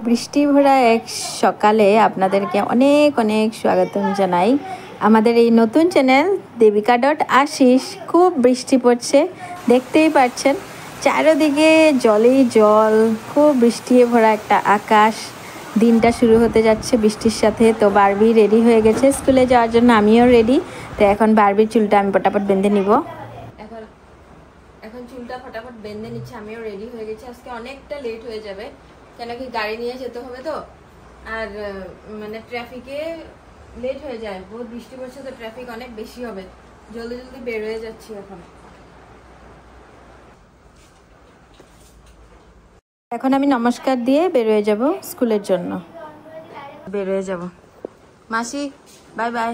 বৃষ্টি ভরা এক সকালে আপনাদেরকে অনেক অনেক স্বাগতম জানাই আমাদের এই নতুন চ্যানেল দেবিকা.আশিস। খুব বৃষ্টি পড়ছে, দেখতেই পাচ্ছেন চারিদিকে জলেই জল, খুব বৃষ্টি ভরা একটা আকাশ। দিনটা শুরু হতে যাচ্ছে বৃষ্টির সাথে। তো বারবি রেডি হয়ে গেছে স্কুলে যাওয়ার জন্য, আমিও রেডি। তো এখন বারবির চুলটা আমি ফটাফট বেঁধে নিব। এখন চুলটা ফটাফট বেঁধে নিচ্ছে, আমিও রেডি হয়ে গেছি। আজকে অনেকটা লেট হয়ে যাবে, কেন কি গাড়ি নিয়ে যেতে হবে তো, আর মানে ট্রাফিকে লেট হয়ে যায়। বহুত বৃষ্টি পড়ছে তো ট্রাফিক অনেক বেশি হবে। জলদি জলদি বের হয়ে যাচ্ছি। এখন আমি নমস্কার দিয়ে বের হয়ে যাব স্কুলের জন্য। বের হয়ে যাব। মাসি বাই বাই।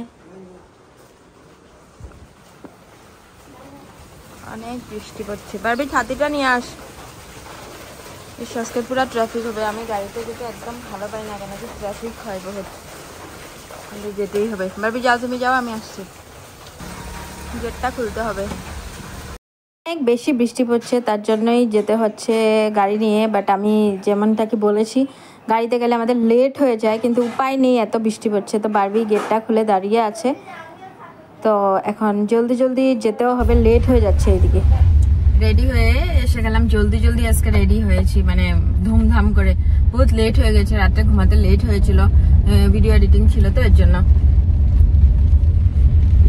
অনেক বৃষ্টি পড়ছে। বারবি ছাতিটা নিয়ে আস। আজকে পুরো ট্রাফিক হবে। আমি গাড়িতে যেতে একদম ভালো পাই না, কেন কি ট্রাফিক হয় বহুত, যেতেই হবে। বারবি যাও, তুমি যাও, আমি আসছি। গেটটা খুলতে হবে। অনেক বেশি বৃষ্টি পড়ছে, তার জন্যই যেতে হচ্ছে গাড়ি নিয়ে। বাট আমি যেমনটা কি বলেছি, গাড়িতে গেলে আমাদের লেট হয়ে যায়, কিন্তু উপায় নেই, এত বৃষ্টি পড়ছে। তো বারবি গেটটা খুলে দাঁড়িয়ে আছে। তো এখন জলদি জলদি যেতেও হবে, লেট হয়ে যাচ্ছে এইদিকে। রেডি হয়ে এসে গেলাম, জলদি জলদি আজকে রেডি হয়েছি, মানে ধুমধাম করে। বহুত লেট হয়ে গেছে, রাতে ঘুমাতে লেট হয়েছিল, ভিডিও এডিটিং ছিল তো এর জন্য।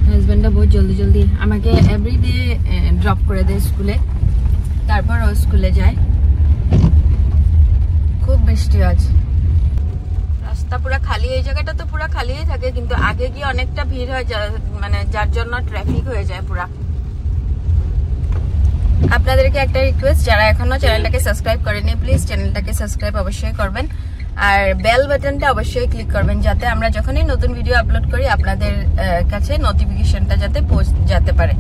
হাজব্যান্ডটা বহুত জলদি জলদি আমাকে এভরিডে ড্রপ করে দেয় স্কুলে, তারপর ও স্কুলে যায়। খুব বৃষ্টি আজ, রাস্তা পুরো খালি। এই জায়গাটা তো পুরো খালিই থাকে, কিন্তু আগে গিয়ে অনেকটা ভিড় হয়, মানে যার জন্য ট্রাফিক হয়ে যায় পুরা। আপনাদেরকে একটা রিকোয়েস্ট, যারা এখনো চ্যানেলটাকে সাবস্ক্রাইব করেনি, প্লিজ চ্যানেলটাকে সাবস্ক্রাইব অবশ্যই করবেন, আর বেল বাটনটা অবশ্যই ক্লিক করবেন, যাতে আমরা যখনই নতুন ভিডিও আপলোড করি আপনাদের কাছে নোটিফিকেশনটা যাতে পৌঁছে যেতে পারে।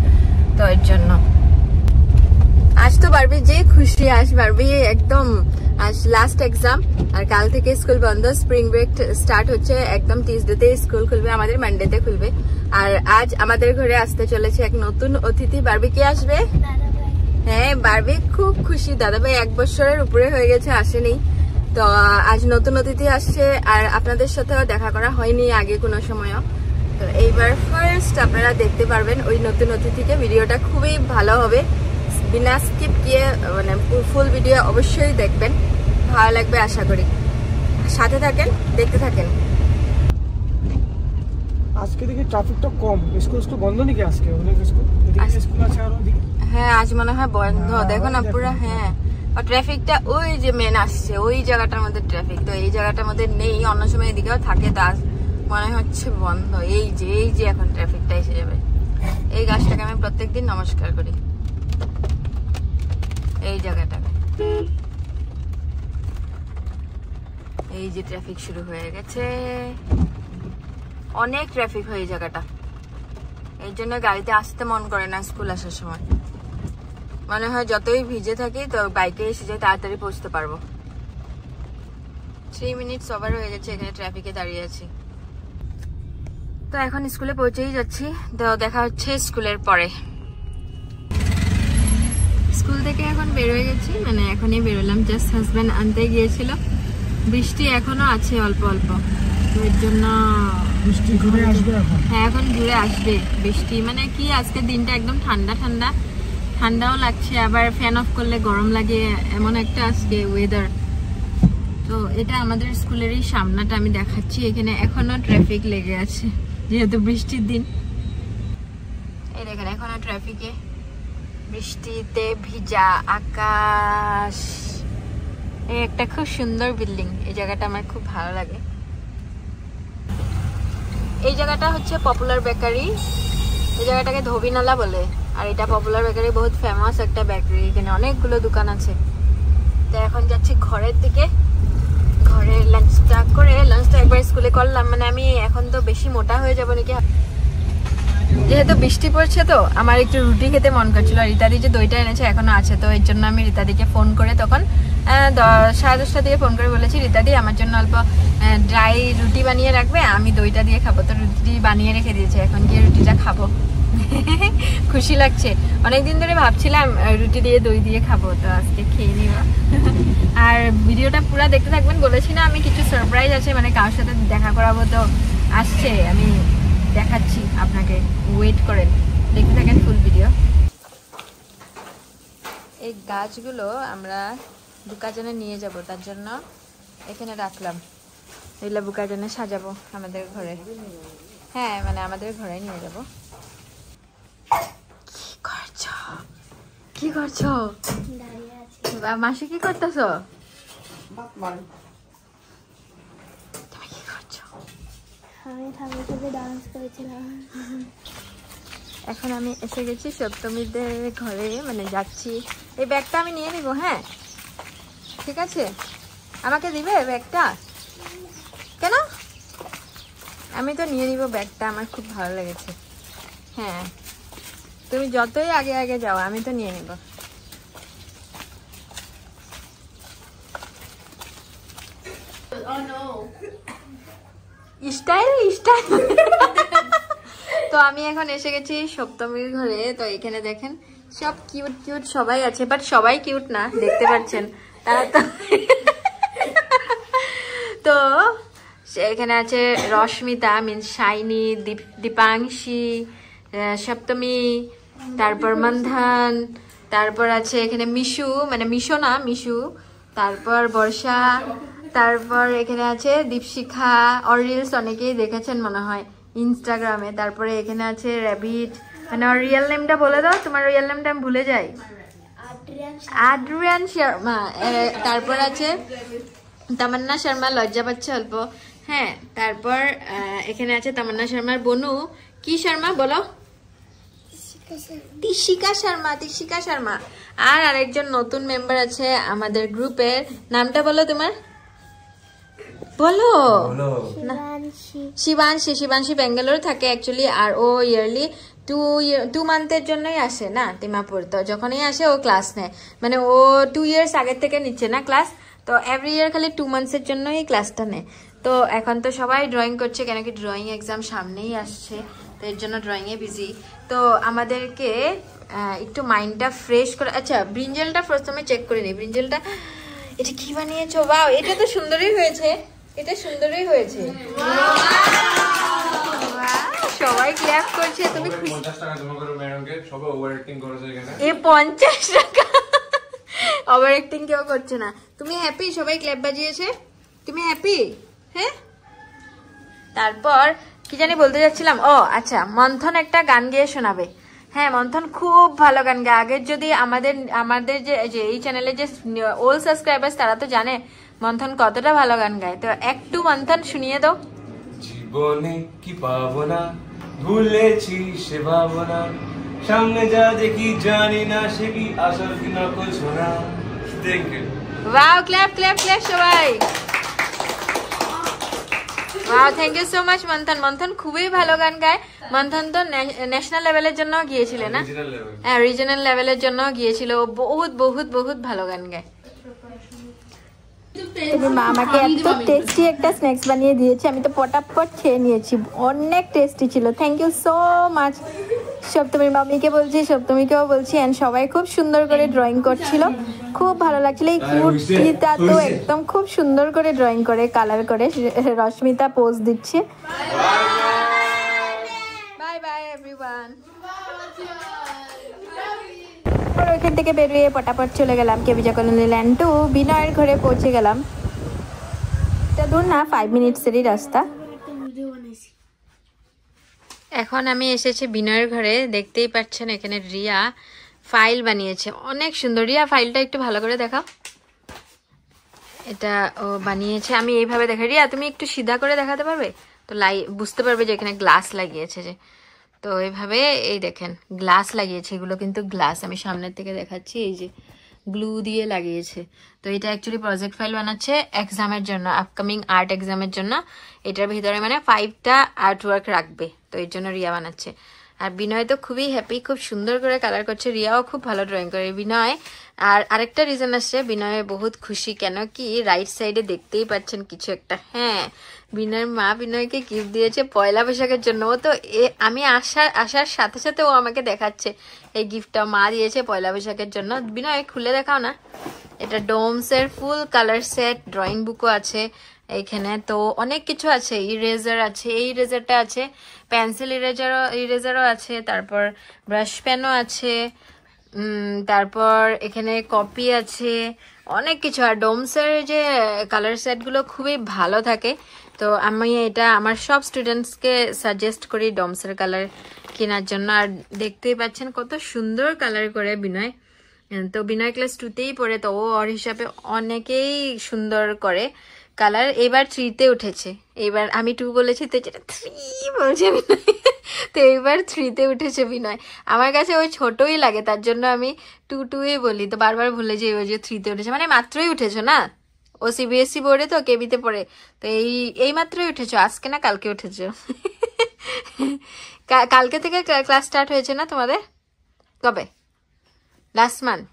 তো এর জন্য আজ তো বারবি যে খুশি। আজ বারবি একদম, আজ লাস্ট এক্সাম, আর কাল থেকে স্কুল বন্ধ। স্প্রিং ব্রেক স্টার্ট হচ্ছে একদম টিউসডেতে স্কুল খুলবে, আমাদের মানডেতে খুলবে। আর আজ আমাদের ঘরে আসতে চলেছে এক নতুন অতিথি। বারবি কে আসবে? হ্যাঁ, বারবি খুব খুশি। দাদাভাই 1 বছরের উপরে হয়ে গেছে, আসেনি। তো আজ নতুন অতিথি আসছে, আর আপনাদের সাথেও দেখা করা হয়নি আগে কোনো সময়ও। তো এইবার ফার্স্ট আপনারা দেখতে পারবেন ওই নতুন অতিথিকে। ভিডিওটা খুবই ভালো হবে, বিনা স্কিপ দিয়ে, মানে ফুল ভিডিও অবশ্যই দেখবেন, ভালো লাগবে আশা করি। সাথে থাকেন, দেখতে থাকেন। আজকে দেখি ট্রাফিকটা কম। স্কুল বন্ধ নাকি আজকে? অনেক স্কুল আছে আর ওদিকে। হ্যাঁ, আজ মনে হয় বন্ধ। দেখো না পুরো। হ্যাঁ, আর ট্রাফিকটা ওই যে মেন আসছে ওই জায়গাটার মধ্যে ট্রাফিক, তো এই জায়গাটার মধ্যে নেই। অন্য সময় এদিকেও থাকে, তো আজ মনে হচ্ছে বন্ধ। এই যে এখন ট্রাফিকটা এসে যাবে। এই গাছটাকে আমি প্রত্যেকদিন নমস্কার করি, এই জায়গাটাকে। এই যে ট্রাফিক শুরু হয়ে গেছে, অনেক ট্রাফিক হয় এই জায়গাটা। এই জন্য গাড়িতে আসতে মন করে না স্কুল আসার সময়। মনে হয় যতই ভিজে থাকি তো বাইকে এসে যাই, তাড়াতাড়ি পৌঁছতে পারবো। 3 মিনিটস ওভার হয়ে গেছে, এখানে ট্রাফিকে দাঁড়িয়ে আছি। তো এখন স্কুলে পৌঁছেই যাচ্ছি। তো দেখা হচ্ছে স্কুলের পরে। স্কুল থেকে এখন বের হয়ে গেছি, মানে এখনই বেরোলাম। জাস্ট হাজব্যান্ড আনতে গিয়েছিল। বৃষ্টি এখনো আছে অল্প অল্প, তো এর জন্য বৃষ্টি ঘুরে আসবে এখন। হ্যাঁ, এখন ঘুরে আসবে বৃষ্টি। মানে কি, আজকের দিনটা একদম ঠান্ডা ঠান্ডা, ঠান্ডাও লাগছে, আবার ফ্যান অফ করলে গরম লাগে, এমন একটা আজকে ওয়েদার। তো এটা আমাদের স্কুলেরই সামনাটা আমি দেখাচ্ছি। এখানে এখনো ট্রাফিক লেগে আছে, যেহেতু বৃষ্টির দিন। এই দেখেন এখনো ট্রাফিকে, বৃষ্টিতে ভিজা আকাশ। এই একটা খুব সুন্দর বিল্ডিং, এই জায়গাটা আমার খুব ভালো লাগে। এই জায়গাটা হচ্ছে পপুলার বেকারি। এই জায়গাটাকে ধোবিনালা বলে, আর এটা পপুলার বেকারি, বহুত ফেমাস একটা বেকারি। এখানে অনেকগুলো দোকান আছে। তো এখন যাচ্ছি ঘরের দিকে। ঘরে লাঞ্চটা করে, লাঞ্চটা একবার স্কুলে করলাম। মানে আমি এখন তো বেশি মোটা হয়ে যাবো নাকি, যেহেতু বৃষ্টি পড়ছে তো আমার একটু রুটি খেতে মন করছিল। রিতাদি যে দইটা এনেছে এখনো আছে, তো এর জন্য আমি রিতাদিকে ফোন করে তখন 10:30 দিয়ে ফোন করে বলেছি, রিতাদি আমার জন্য অল্প ড্রাই রুটি বানিয়ে রাখবে, আমি দইটা দিয়ে খাবো। তো রুটি বানিয়ে রেখে দিয়েছে, এখন গিয়ে রুটিটা খাবো। খুশি লাগছে, অনেকদিন ধরে ভাবছিলাম রুটি দিয়ে দই দিয়ে খাবো, তো আজকে খেয়ে নিব। আর ভিডিওটা পুরো দেখতে থাকবেন, বলেছি না আমি কিছু সারপ্রাইজ আছে, মানে কারোর সাথে দেখা করাবো, তো আসছে, আমি দেখাচ্ছি আপনাকে, ওয়েট করেন, দেখতে থাকেন ফুল ভিডিও। এই গাছগুলো আমরা বুকাজনে নিয়ে যাব, তার জন্য এখানে রাখলাম, এগুলো বুকাজনে সাজাবো আমাদের ঘরে। হ্যাঁ মানে আমাদের ঘরে নিয়ে যাব। কি করছো? মাসি কি করতেছো? তুমি কি করছো? আমি ঠাকুরের সাথে ডান্স করেছিলাম। এখন আমি এসে গেছি সপ্তমীদের ঘরে, মানে যাচ্ছি। এই ব্যাগটা আমি নিয়ে নিব, হ্যাঁ ঠিক আছে? আমাকে দিবে ব্যাগটা? কেন? আমি তো নিয়ে নিব ব্যাগটা, আমার খুব ভালো লেগেছে। হ্যাঁ তুমি যতই আগে আগে যাও, আমি তো নিয়ে নিব। Style style. তো আমি এখন এসে গেছি সপ্তমীর ঘরে। তো এখানে দেখেন সব কিউট কিউট সবাই আছে, বাট সবাই কিউট না, দেখতে পাচ্ছেন তারা তো। তো এখানে আছে রশ্মিতা মিন্স শাইনি, দীপাংশী, সপ্তমী, তারপর মন্থন, তারপর আছে এখানে মিশু, মানে মিশো না মিশু, তারপর বর্ষা, তারপর এখানে আছে দীপশিখা, ওর রিলস অনেকেই দেখেছেন মনে হয় ইনস্টাগ্রামে। তারপরে এখানে আছে র্যাবিট, মানে ওর রিয়েল নেমটা বলে দাও, তোমার রিয়েল নেমটা আমি ভুলে যাই। আদ্রিয়ান শর্মা। তারপর আছে তামান্না শর্মা, লজ্জা পাচ্ছে অল্প। হ্যাঁ তারপর এখানে আছে তামান্না শর্মার বনু, কি শর্মা বলো? তিশিকা শর্মা, তিশিকা শর্মা। আর আরেকজন নতুন মেম্বার আছে আমাদের গ্রুপের, নামটা বলো তোমার, বলো। শিবাংশী। শিবাংশী বেঙ্গালোর থাকে অ্যাকচুয়ালি, আর ও ইয়ারলি 2 মান্থের জন্যই আসে না তিমাপুর। তো যখনই আসে ও ক্লাস নেয়, মানে ও 2 ইয়ার্স আগের থেকে নিচ্ছে না ক্লাস, তো এভরি ইয়ার খালি 2 মান্থসের জন্যই ক্লাসটা নেয়। তো এখন তো সবাই ড্রয়িং করছে, কেন কি ড্রয়িং এক্সাম সামনেই আসছে, তো এর জন্য ড্রয়িংয়ে বিজি। তো আমাদেরকে একটু মাইন্ডটা ফ্রেশ করে, আচ্ছা ব্রিঞ্জেলটা প্রথমে চেক করে নিই। ব্রিঞ্জেলটা এটা কি বানিয়েছো? ওয়াও, এটা তো সুন্দরই হয়েছে, এটা সুন্দরই হয়েছে। সবাই ক্ল্যাপ করছে, তুমি 50 টাকা জমা করো ম্যাডামকে, সবাই ওভার অ্যাক্টিং করেছে এখানে। এ 50 টাকা ওভার অ্যাক্টিং কেউ করছে না। তুমি হ্যাপি? সবাই ক্ল্যাপ বাজিয়েছে, তুমি হ্যাপি? হ্যাঁ। তারপর কি জানি বলতে যাচ্ছিলাম, ও আচ্ছা, মন্থন একটা গান গেয়ে শোনাবে। হ্যাঁ মন্থন খুব ভালো গান গায়। আগের যদি আমাদের যে এই চ্যানেলে যে ওল্ড সাবস্ক্রাইবার্স, তারা তো জানে মন্থন কতটা ভালো গান গায়। তো একটু মন্থন শুনিয়ে দাও। জীবনে কি পাবো না, ভুলেছি সে ভাবনা, সামনে যা দেখি জানি না সে কি আসল কি নকল শোনা। Thank you. Wow, clap clap clap সবাই। Wow, thank you so much Manthan. Manthan খুবই ভালো গান গায়। মন্থন তো ন্যাশনাল লেভেলের জন্য গিয়েছিলে না? হ্যাঁ, রিজনাল লেভেলের জন্য গিয়েছিল। বহুত বহুত বহুত ভালো গান গায়। তুমি মা আমাকে এত টেস্টি একটা স্ন্যাক্স বানিয়ে দিয়েছে, আমি তো পটাপট খেয়ে নিয়েছি, অনেক টেস্টি ছিল। Thank you so much. সপ্তমীর মামিকে বলছি, সপ্তমীকেও বলছি, এন্ড সবাই খুব সুন্দর করে ড্রয়িং করছিল, খুব ভালো লাগছিল। এই কুর্তিটা তো একদম খুব সুন্দর করে ড্রয়িং করে, কালার করে। রশ্মিতা পোজ দিচ্ছে। Bye bye everyone. ওইখান থেকে বেরিয়ে পটাপট চলে গেলাম কেবিজা কলোনি ল্যান্ড টু বিনয়ের ঘরে পৌঁছে গেলাম। এটা দূর না, 5 মিনিটসেরই রাস্তা। এখন আমি এসেছি বিনয়ের ঘরে, দেখতেই পাচ্ছেন এখানে রিয়া ফাইল বানিয়েছে, অনেক সুন্দর। রিয়া ফাইলটা একটু ভালো করে দেখাও। এটা ও বানিয়েছে, আমি এইভাবে দেখাই। রিয়া তুমি একটু সিধা করে দেখাতে পারবে তো, বুঝতে পারবে যে এখানে গ্লাস লাগিয়েছে যে। তো এইভাবে এই দেখেন গ্লাস লাগিয়েছে, এগুলো কিন্তু গ্লাস, আমি সামনের থেকে দেখাচ্ছি, এই যে গ্লু দিয়ে লাগিয়েছে। তো এটা অ্যাকচুয়ালি প্রজেক্ট ফাইল বানাচ্ছে এক্সামের জন্য, আপকামিং আর্ট এক্সামের জন্য। এটার ভিতরে মানে 5টা আর্ট ওয়ার্ক রাখবে, তো এর জন্য রিয়া বানাচ্ছে। আর বিনয় তো খুবই হ্যাপি, খুব সুন্দর করে কালার করছে। রিয়াও খুব ভালো ড্রয়িং করে। বিনয় আর আরেকটা রিজন আছে, বিনয় বহুত খুশি, কেন কি রাইট সাইডে দেখতেই পাচ্ছেন কিছু একটা। হ্যাঁ, বিনয়ের মা বিনয়কে গিফট দিয়েছে পয়লা বৈশাখের জন্য। ও তো আমি আসার সাথে সাথে ও আমাকে দেখাচ্ছে এই গিফটটা মা দিয়েছে পয়লা বৈশাখের জন্য। বিনয় খুলে দেখাও না। এটা ডোমসের ফুল কালার সেট, ড্রয়িং বুকও আছে এইখানে, তো অনেক কিছু আছে। ইরেজার আছে, এই ইরেজারটা আছে, পেন্সিল ইরেজারও আছে, তারপর ব্রাশ পেনও আছে, তারপর এখানে কপি আছে, অনেক কিছু। আর ডোমসের যে কালার সেটগুলো খুবই ভালো থাকে, তো আমি এটা আমার সব স্টুডেন্টসকে সাজেস্ট করি ডোমসের কালার কেনার জন্য। আর দেখতেই পাচ্ছেন কত সুন্দর কালার করে বিনয়। তো বিনয় ক্লাস 2তেই পড়ে, তো ও ওর হিসাবে অনেকেই সুন্দর করে কালার। এবার 3তে উঠেছে, এবার আমি 2 বলেছি তো যেটা 3 বলছে বিনয়, তো এবার 3তে উঠেছে বিনয়। আমার কাছে ওই ছোটই লাগে, তার জন্য আমি 2-2ই বলি, তো বারবার ভুলে যাই ওই যে 3তে উঠেছে। মানে মাত্রই উঠেছো না, ও সিবিএসসি বোর্ডে তো কেবিতে পড়ে, তো এই মাত্রই উঠেছো, আজকে না কালকে উঠেছো। কালকে থেকে ক্লাস স্টার্ট হয়েছে না তোমাদের? কবে? লাস্ট মান্থ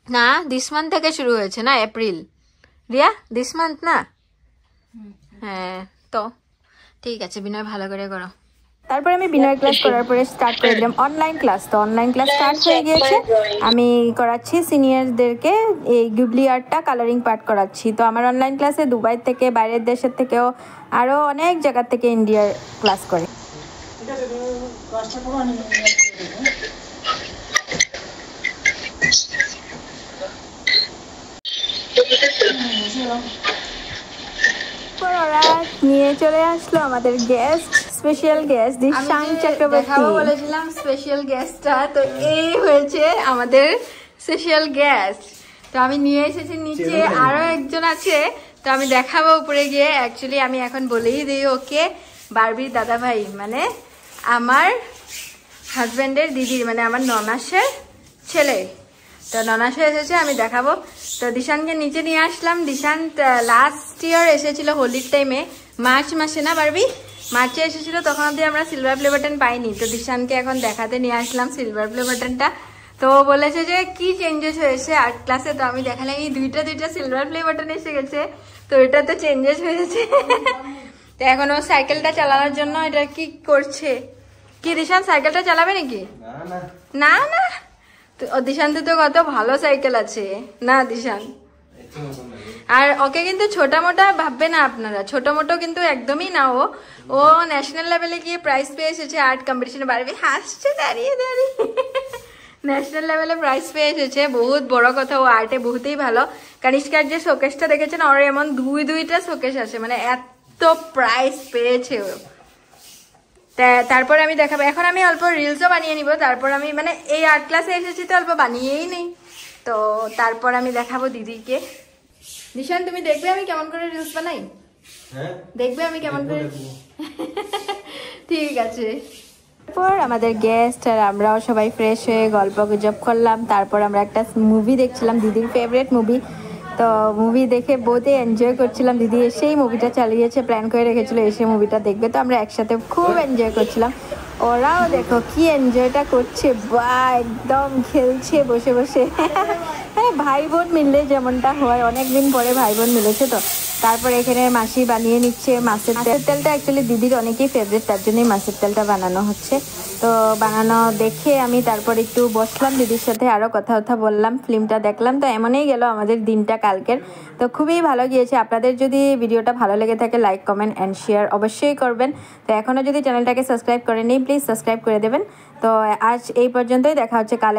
না, দিস মান্থ থেকে শুরু হয়েছে না, এপ্রিল। রিয়া দিস মান্থ না? হ্যাঁ, তো ঠিক আছে বিনয়, ভালো করে করো। তারপরে আমি বিনয় ক্লাস করার পরে স্টার্ট করে দিলাম অনলাইন ক্লাস। তো অনলাইন ক্লাস স্টার্ট হয়ে গিয়েছে, আমি করাচ্ছি সিনিয়রদেরকে এই গুবলি আর্টটা কালারিং পার্ট করাচ্ছি। তো আমার অনলাইন ক্লাসে দুবাই থেকে, বাইরের দেশের থেকেও, আরও অনেক জায়গার থেকে ইন্ডিয়ার ক্লাস করে। ঠিক আছে, তুমি ক্লাসটা করো, আমি ওরা নিয়ে চলে আসলো আমাদের guest, special guest Dishan Chakraborty. বলেছিলাম স্পেশাল গেস্টটা, তো এই হয়েছে আমাদের স্পেশাল গেস্ট। তো আমি নিয়ে এসেছি নিচে, আরো একজন আছে, তো আমি দেখাবো উপরে গিয়ে। অ্যাকচুয়ালি আমি এখন বলেই দিই ওকে, বারবির দাদা ভাই, মানে আমার হাজব্যান্ডের দিদির, মানে আমার ননাসের ছেলে। তো ননাসে এসেছে, আমি দেখাবো। তো দিশানকে নিচে নিয়ে আসলাম। দিশান লাস্ট ইয়ার এসেছিল হোলির টাইমে, মার্চ মাসে না বারবি? মার্চে এসেছিল, তখন অব্দি আমরা সিলভার প্লে বাটন পাইনি। তো দিশানকে এখন দেখাতে নিয়ে আসলাম সিলভার প্লে বাটনটা। তো বলেছে যে কি চেঞ্জেস হয়েছে আর্ট ক্লাসে, তো আমি দেখালাম এই দুইটা সিলভার প্লে বাটন এসে গেছে, তো এটা তো চেঞ্জেস হয়েছে। তো এখন ও সাইকেলটা চালানোর জন্য এটা কি করছে। কি দিশান সাইকেলটা চালাবে নাকি? না না, দিশান্তে তো কত ভালো সাইকেল আছে না দিশান। আর ওকে কিন্তু ছোটা মোটা ভাববে না আপনারা, ছোট মোটো কিন্তু একদমই না। ও ন্যাশনাল লেভেলে গিয়ে প্রাইজ পেয়ে এসেছে আর্ট কম্পিটিশনে। বারবি হাসছে দাঁড়িয়ে দাঁড়িয়ে। ন্যাশনাল লেভেলে প্রাইজ পেয়ে এসেছে, বহুত বড় কথা। ও আর্টে বহুতই ভালো। কানিষ্কার যে শোকেসটা দেখেছেন, ওর এমন দুইটা শোকেস আছে, মানে এত প্রাইজ পেয়েছে ও। তারপর আমি দেখাবো, এখন আমি অল্প রিলসও বানিয়ে নিব। তারপর আমি মানে এই আর্ট ক্লাসে এসেছি তো অল্প বানিয়েই নেই, তো তারপর আমি দেখাবো দিদিকে। দিশান তুমি দেখবে আমি কেমন করে রিলস বানাই? দেখবে আমি কেমন করে? ঠিক আছে। তারপর আমাদের গেস্ট আর আমরাও সবাই ফ্রেশ হয়ে গল্প গুজব করলাম। তারপর আমরা একটা মুভি দেখছিলাম, দিদির ফেভারিট মুভি। তো মুভি দেখে বহুতই এনজয় করছিলাম। দিদি এসেই মুভিটা চালিয়েছে, প্ল্যান করে রেখেছিল এসে মুভিটা দেখবে, তো আমরা একসাথে খুব এনজয় করছিলাম। ওরাও দেখো কি এনজয়টা করছে, বা একদম খেলছে বসে বসে। হ্যাঁ, ভাই বোন মিললে যেমনটা হয়, অনেকদিন পরে ভাই বোন মিলেছে। তো তারপর এখানে মাসি বানিয়ে নিচ্ছে মাছের তেলটা। অ্যাকচুয়ালি দিদির অনেকেই ফেভারিট, তার জন্যই মাছের তেলটা বানানো হচ্ছে। তো বানানো দেখে আমি তারপর একটু বসলাম দিদির সাথে, আরও কথা বললাম, ফিল্মটা দেখলাম। তো এমনই গেল আমাদের দিনটা কালকের। তো খুবই ভালো গিয়েছে। আপনাদের যদি ভিডিওটা ভালো লেগে থাকে লাইক কমেন্ট অ্যান্ড শেয়ার অবশ্যই করবেন। তো এখনও যদি চ্যানেলটাকে সাবস্ক্রাইব করেননি প্লিজ সাবস্ক্রাইব করে দেবেন। তো আজ এই পর্যন্তই, দেখা হচ্ছে কাল।